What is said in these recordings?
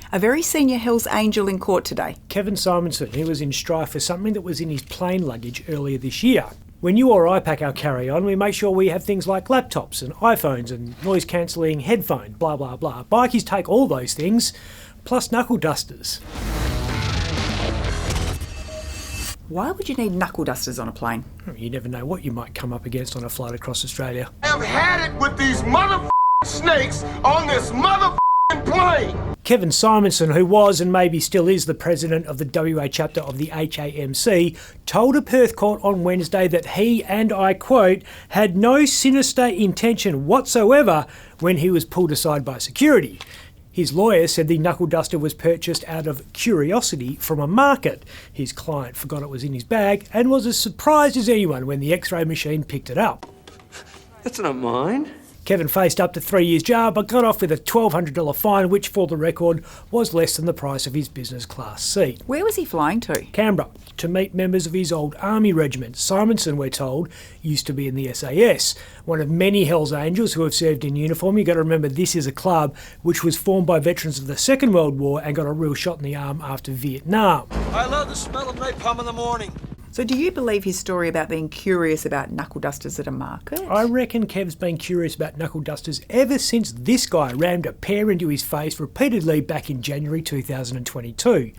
A very senior Hells Angel in court today. Kevin Simonson, who was in strife for something that was in his plane luggage earlier this year. When you or I pack our carry-on, we make sure we have things like laptops and iPhones and noise-cancelling headphones, blah, blah, blah. Bikies take all those things, plus knuckledusters. Why would you need knuckledusters on a plane? You never know what you might come up against on a flight across Australia. I've had it with these snakes on this plane. Kevin Simonson, who was and maybe still is the president of the WA chapter of the HAMC, told a Perth court on Wednesday that he, and I quote, had no sinister intention whatsoever when he was pulled aside by security. His lawyer said the knuckleduster was purchased out of curiosity from a market. His client forgot it was in his bag and was as surprised as anyone when the X-ray machine picked it up. That's not mine. Kevin faced up to 3 years jail but got off with a $1,200 fine, which for the record was less than the price of his business class seat. Where was he flying to? Canberra, to meet members of his old army regiment. Simonson, we're told, used to be in the SAS, one of many Hells Angels who have served in uniform. You've got to remember this is a club which was formed by veterans of the Second World War and got a real shot in the arm after Vietnam. I love the smell of napalm in the morning. So do you believe his story about being curious about knuckledusters at a market? I reckon Kev's been curious about knuckledusters ever since this guy rammed a pair into his face repeatedly back in January 2022.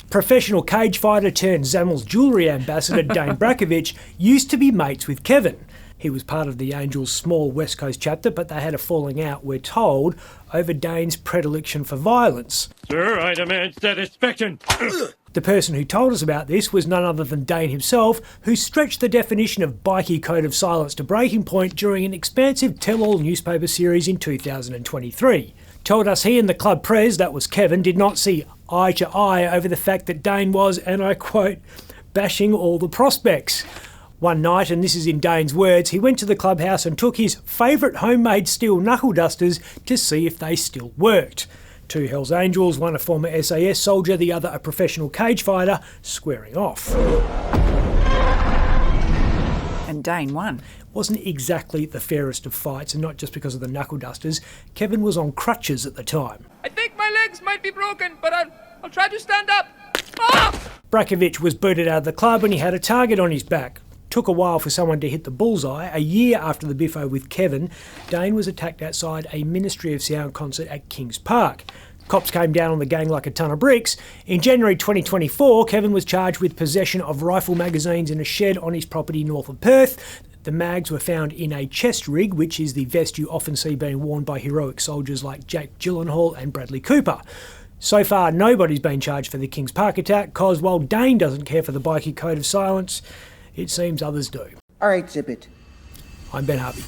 Professional cage fighter turned Zamel's jewellery ambassador Dayne Brajkovich used to be mates with Kevin. He was part of the Angels' small West Coast chapter, but they had a falling out, we're told, over Dayne's predilection for violence. Sir, I demand satisfaction. The person who told us about this was none other than Dayne himself, who stretched the definition of bikie code of silence to breaking point during an expansive tell-all newspaper series in 2023. Told us he and the club pres, that was Kevin, did not see eye to eye over the fact that Dayne was, and I quote, bashing all the prospects. One night, and this is in Dayne's words, he went to the clubhouse and took his favourite homemade steel knuckledusters to see if they still worked. Two Hells Angels, one a former SAS soldier, the other a professional cage fighter, squaring off. And Dayne won. Wasn't exactly the fairest of fights, and not just because of the knuckledusters. Kevin was on crutches at the time. I think my legs might be broken, but I'll try to stand up. Ah! Brajkovich was booted out of the club and he had a target on his back. Took a while for someone to hit the bullseye. A year after the biffo with Kevin, Dayne was attacked outside a Ministry of Sound concert at Kings Park. Cops came down on the gang like a ton of bricks. In January 2024, Kevin was charged with possession of rifle magazines in a shed on his property north of Perth. The mags were found in a chest rig, which is the vest you often see being worn by heroic soldiers like Jake Gyllenhaal and Bradley Cooper. So far, nobody's been charged for the Kings Park attack, cause while Dayne doesn't care for the bikie code of silence, it seems others do. All right, zip it. I'm Ben Harvey.